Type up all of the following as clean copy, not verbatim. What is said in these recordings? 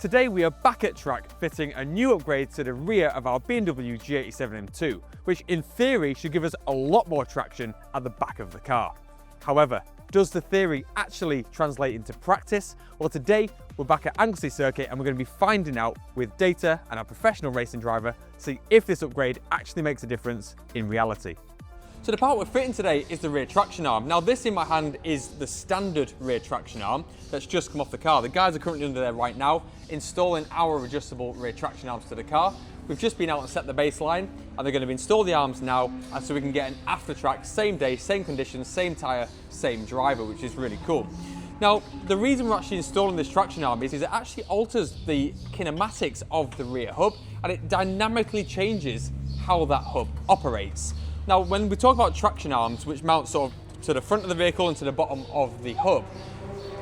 Today we are back at track fitting a new upgrade to the rear of our BMW G87 M2, which in theory should give us a lot more traction at the back of the car. However, does the theory actually translate into practice? Well, today we're back at Anglesey Circuit and we're going to be finding out with data and our professional racing driver, see if this upgrade actually makes a difference in reality. So the part we're fitting today is the rear traction arm. Now this in my hand is the standard rear traction arm that's just come off the car. The guys are currently under there right now installing our adjustable rear traction arms to the car. We've just been out and set the baseline and they're going to install the arms now and so we can get an after track, same day, same conditions, same tyre, same driver, which is really cool. Now, the reason we're actually installing this traction arm is it actually alters the kinematics of the rear hub and it dynamically changes how that hub operates. Now, when we talk about traction arms, which mount sort of to the front of the vehicle and to the bottom of the hub,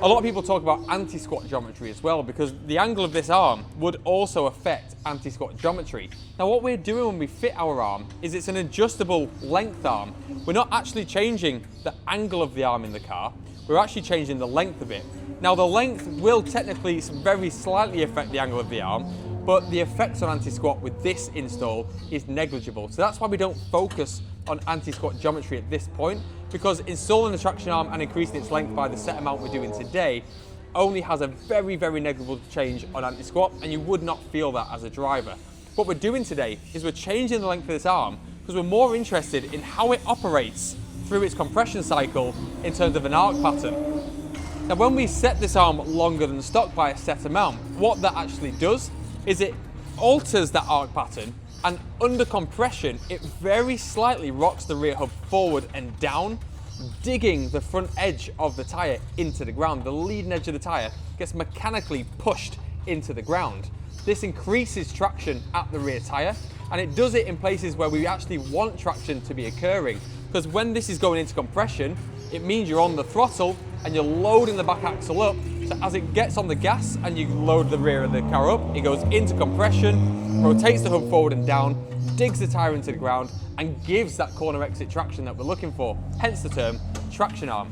a lot of people talk about anti-squat geometry as well, because the angle of this arm would also affect anti-squat geometry. Now, what we're doing when we fit our arm is it's an adjustable length arm. We're not actually changing the angle of the arm in the car, we're actually changing the length of it. Now, the length will technically very slightly affect the angle of the arm, but the effects on anti-squat with this install is negligible. So that's why we don't focus on anti-squat geometry at this point, because installing the traction arm and increasing its length by the set amount we're doing today only has a very, very negligible change on anti-squat, and you would not feel that as a driver. What we're doing today is we're changing the length of this arm because we're more interested in how it operates through its compression cycle in terms of an arc pattern. Now, when we set this arm longer than stock by a set amount, what that actually does is it alters that arc pattern, and under compression it very slightly rocks the rear hub forward and down, digging the front edge of the tyre into the ground. The leading edge of the tyre gets mechanically pushed into the ground. This increases traction at the rear tyre, and it does it in places where we actually want traction to be occurring, because when this is going into compression, it means you're on the throttle and you're loading the back axle up. So as it gets on the gas and you load the rear of the car up, it goes into compression, rotates the hub forward and down, digs the tyre into the ground and gives that corner exit traction that we're looking for, hence the term traction arm.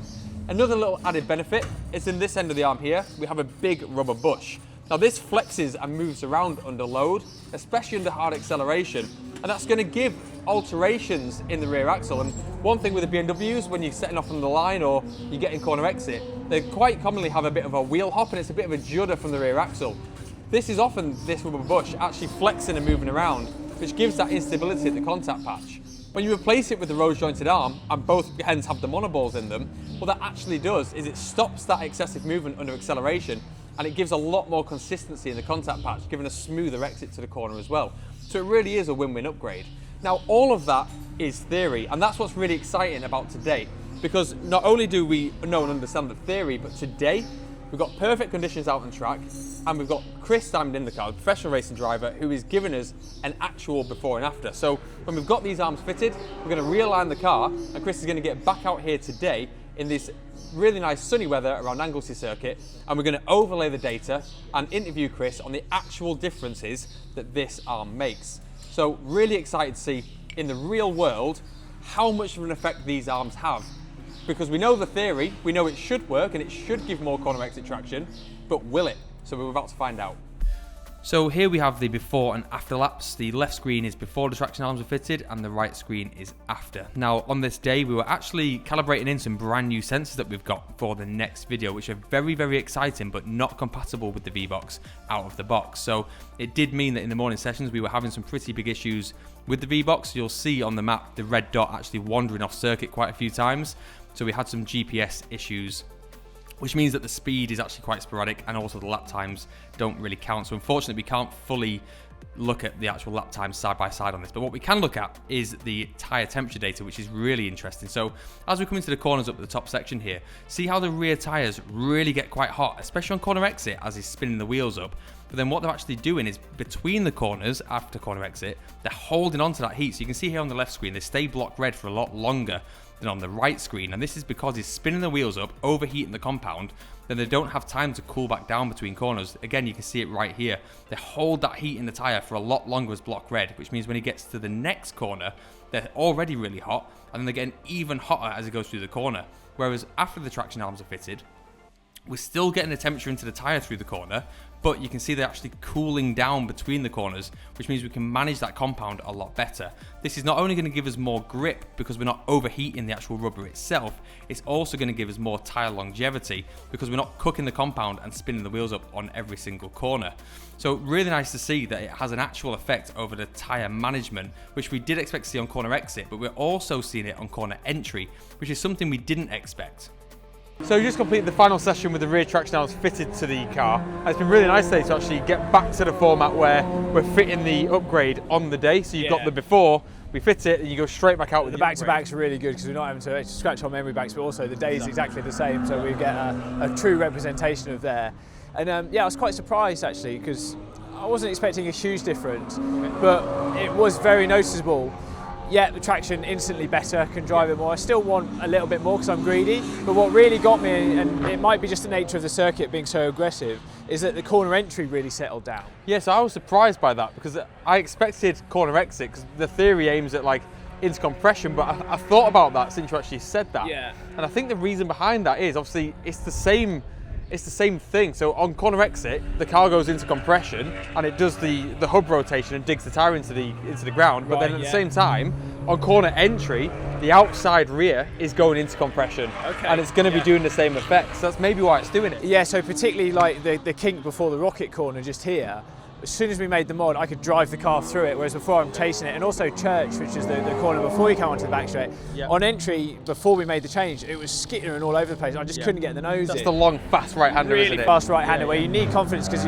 Another little added benefit is in this end of the arm here, we have a big rubber bush. Now this flexes and moves around under load, especially under hard acceleration, and that's going to give alterations in the rear axle. And one thing with the BMWs, when you're setting off on the line or you're getting corner exit, they quite commonly have a bit of a wheel hop and it's a bit of a judder from the rear axle. This is often this rubber bush actually flexing and moving around, which gives that instability at the contact patch. When you replace it with the rose jointed arm, and both ends have the monoballs in them, what that actually does is it stops that excessive movement under acceleration, and it gives a lot more consistency in the contact patch, giving a smoother exit to the corner as well. So it really is a win-win upgrade. Now, all of that is theory, and that's what's really exciting about today, because not only do we know and understand the theory, but today we've got perfect conditions out on track, and we've got Chris Dymond in the car, the professional racing driver, who is giving us an actual before and after. So when we've got these arms fitted, we're going to realign the car, and Chris is going to get back out here today in this really nice sunny weather around Anglesey Circuit, and we're going to overlay the data and interview Chris on the actual differences that this arm makes. So really excited to see in the real world how much of an effect these arms have, because we know the theory, we know it should work and it should give more corner exit traction, but will it? So we're about to find out. So here we have the before and after laps. The left screen is before the traction arms are fitted and the right screen is after. Now on this day we were actually calibrating in some brand new sensors that we've got for the next video, which are very, very exciting but not compatible with the V-Box out of the box. So it did mean that in the morning sessions we were having some pretty big issues with the V-Box. You'll see on the map the red dot actually wandering off circuit quite a few times. So we had some GPS issues, which means that the speed is actually quite sporadic and also the lap times don't really count. So unfortunately we can't fully look at the actual lap times side by side on this, but what we can look at is the tyre temperature data, which is really interesting. So as we come into the corners up at the top section here, see how the rear tyres really get quite hot, especially on corner exit as he's spinning the wheels up. But then what they're actually doing is between the corners after corner exit, they're holding on to that heat. So you can see here on the left screen, they stay block red for a lot longer than on the right screen, and this is because he's spinning the wheels up, overheating the compound, then they don't have time to cool back down between corners. Again, you can see it right here. They hold that heat in the tyre for a lot longer as block red, which means when he gets to the next corner, they're already really hot, and then they're getting even hotter as it goes through the corner. Whereas after the traction arms are fitted, we're still getting the temperature into the tyre through the corner, but you can see they're actually cooling down between the corners, which means we can manage that compound a lot better. This is not only going to give us more grip because we're not overheating the actual rubber itself, it's also going to give us more tyre longevity because we're not cooking the compound and spinning the wheels up on every single corner. So really nice to see that it has an actual effect over the tyre management, which we did expect to see on corner exit, but we're also seeing it on corner entry, which is something we didn't expect. So you just completed the final session with the rear traction arms fitted to the car. And it's been really nice today to actually get back to the format where we're fitting the upgrade on the day. So you've got the before, we fit it, and you go straight back out with the back-to-back's really good because we're not having to scratch our memory banks, but also the day is exactly the same, so we get a true representation of there. And yeah, I was quite surprised actually because I wasn't expecting a huge difference, but it was very noticeable. Yeah, the traction instantly better, can drive it more. I still want a little bit more because I'm greedy, but what really got me, and it might be just the nature of the circuit being so aggressive, is that the corner entry really settled down. Yeah, so I was surprised by that because I expected corner exit because the theory aims at like intercompression, but I thought about that since you actually said that. Yeah. And I think the reason behind that is obviously it's the same thing. So on corner exit, the car goes into compression and it does the hub rotation and digs the tyre into the ground. But then at the same time, on corner entry, the outside rear is going into compression, and it's going to be doing the same effect. So that's maybe why it's doing it. Yeah. So particularly like the kink before the rocket corner just here. As soon as we made the mod, I could drive the car through it, whereas before I'm chasing it. And also Church, which is the corner before you come onto the back straight. Yep. On entry, before we made the change, it was skittering all over the place. I just couldn't get the nose in. That's the long, fast right-hander, really isn't it? fast right-hander, where you need confidence because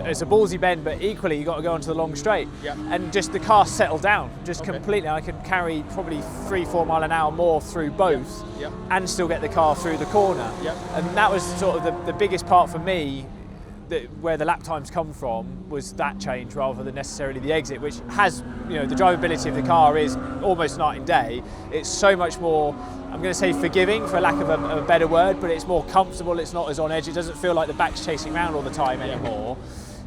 it's a ballsy bend, but equally you've got to go onto the long straight. Yep. And just the car settled down, just completely. I could carry probably 3-4 mile an hour more through both and still get the car through the corner. Yep. And that was sort of the biggest part for me, where the lap times come from, was that change rather than necessarily the exit, which has, the drivability of the car is almost night and day. It's so much more, I'm going to say forgiving for lack of a better word, but it's more comfortable, it's not as on edge, it doesn't feel like the back's chasing around all the time anymore.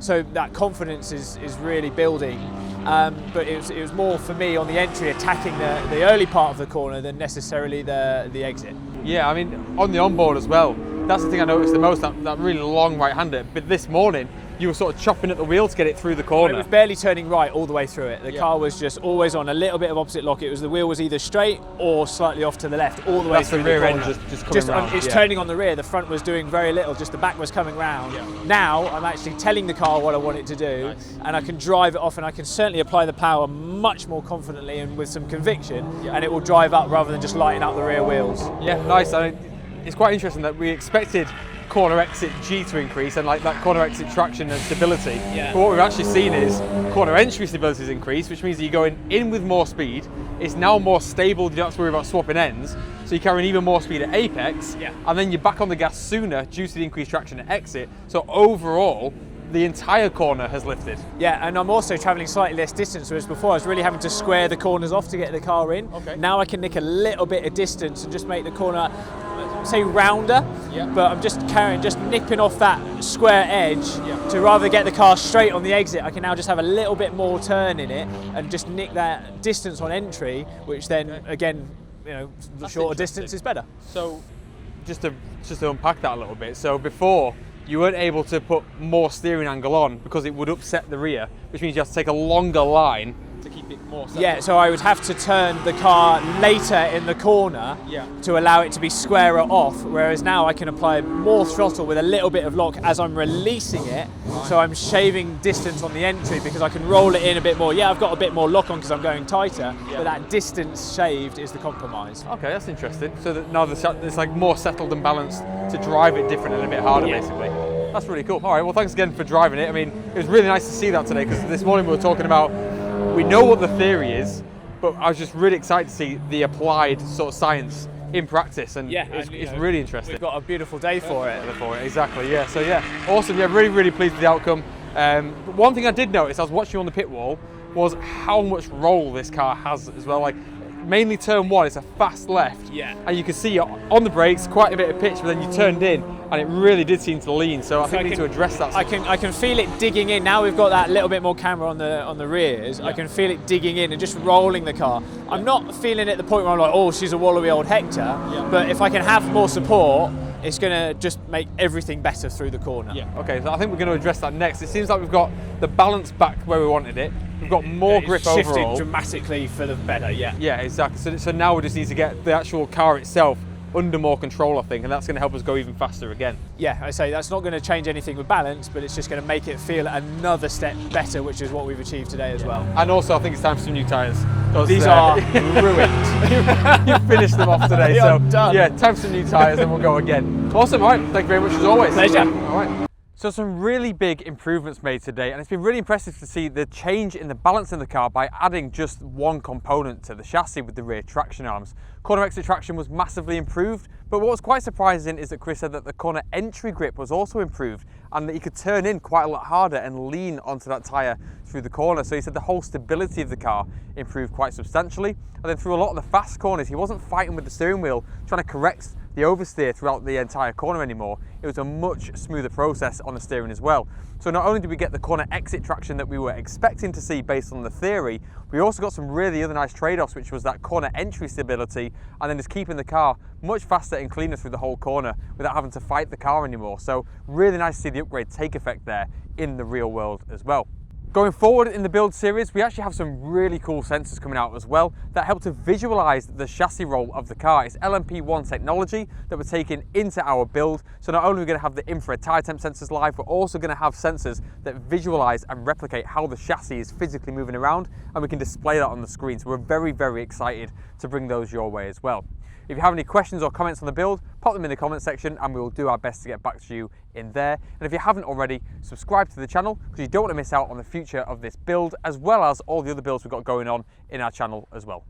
So that confidence is really building. But it was more for me on the entry attacking the early part of the corner than necessarily the exit. Yeah, I mean, on the onboard as well, that's the thing I noticed the most, that really long right-hander. But this morning, you were sort of chopping at the wheel to get it through the corner. It was barely turning right all the way through it. The car was just always on a little bit of opposite lock. The wheel was either straight or slightly off to the left all the way through the corner. That's the rear end just coming round. It's turning on the rear. The front was doing very little, just the back was coming round. Yeah. Now I'm actually telling the car what I want it to do, and I can drive it off, and I can certainly apply the power much more confidently and with some conviction, and it will drive up rather than just lighting up the rear wheels. Yeah, nice. I mean, it's quite interesting that we expected corner exit G to increase and like that corner exit traction and stability. Yeah. But what we've actually seen is corner entry stability has increased, which means that you're going in with more speed. It's now more stable, you don't have to worry about swapping ends. So you're carrying even more speed at apex, and then you're back on the gas sooner due to the increased traction at exit. So overall, the entire corner has lifted. Yeah, and I'm also travelling slightly less distance, whereas before I was really having to square the corners off to get the car in. Now I can nick a little bit of distance and just make the corner, say, rounder, but I'm just nipping off that square edge to rather get the car straight on the exit. I can now just have a little bit more turn in it and just nick that distance on entry, which then again, the shorter distance is better. So just to unpack that a little bit, so before you weren't able to put more steering angle on because it would upset the rear, which means you have to take a longer line to keep it more settled. Yeah, so I would have to turn the car later in the corner to allow it to be squarer off, whereas now I can apply more throttle with a little bit of lock as I'm releasing it, so I'm shaving distance on the entry because I can roll it in a bit more. Yeah, I've got a bit more lock on because I'm going tighter, but that distance shaved is the compromise. Okay, that's interesting. So that now it's like more settled and balanced to drive it different and a bit harder, basically. That's really cool. All right, well, thanks again for driving it. I mean, it was really nice to see that today because this morning we were talking about, we know what the theory is, but I was just really excited to see the applied sort of science in practice, and it's really interesting. We've got a beautiful day for it. Exactly, yeah. So yeah, awesome. Yeah, really, really pleased with the outcome. But one thing I did notice, I was watching you on the pit wall, was how much roll this car has as well. Like, mainly turn one, it's a fast left, and you can see on the brakes quite a bit of pitch, but then you turned in and it really did seem to lean, so I think we need to address that. I can feel it digging in. Now we've got that little bit more camera on the rears, I can feel it digging in and just rolling the car. I'm not feeling it at the point where I'm like, oh, she's a wallowy old Hector, but if I can have more support, it's going to just make everything better through the corner. Yeah, okay, so I think we're going to address that next. It seems like we've got the balance back where we wanted it. We've got more grip shifted overall. Dramatically for the better, yeah. Yeah, exactly. So now we just need to get the actual car itself under more control, I think, and that's going to help us go even faster again. Yeah, I say that's not going to change anything with balance, but it's just going to make it feel another step better, which is what we've achieved today as well. And also, I think it's time for some new tyres. These are ruined. You've finished them off today, They so are done. yeah, time for some new tyres, and we'll go again. Awesome, all right, thank you very much as always. Pleasure. All right. So some really big improvements made today, and it's been really impressive to see the change in the balance in the car by adding just one component to the chassis with the rear traction arms. Corner exit traction was massively improved, but what was quite surprising is that Chris said that the corner entry grip was also improved and that he could turn in quite a lot harder and lean onto that tyre through the corner. So he said the whole stability of the car improved quite substantially. And then through a lot of the fast corners, he wasn't fighting with the steering wheel, trying to correct the oversteer throughout the entire corner anymore. It was a much smoother process on the steering as well. So not only did we get the corner exit traction that we were expecting to see based on the theory, we also got some really other nice trade-offs, which was that corner entry stability and then just keeping the car much faster and cleaner through the whole corner without having to fight the car anymore. So really nice to see the upgrade take effect there in the real world as well. Going forward in the build series, we actually have some really cool sensors coming out as well that help to visualize the chassis roll of the car. It's LMP1 technology that we're taking into our build. So not only are we going to have the infrared tire temp sensors live, we're also going to have sensors that visualize and replicate how the chassis is physically moving around, and we can display that on the screen. So we're very, very excited to bring those your way as well. If you have any questions or comments on the build, pop them in the comment section and we will do our best to get back to you in there. And if you haven't already, subscribe to the channel because you don't want to miss out on the future of this build, as well as all the other builds we've got going on in our channel as well.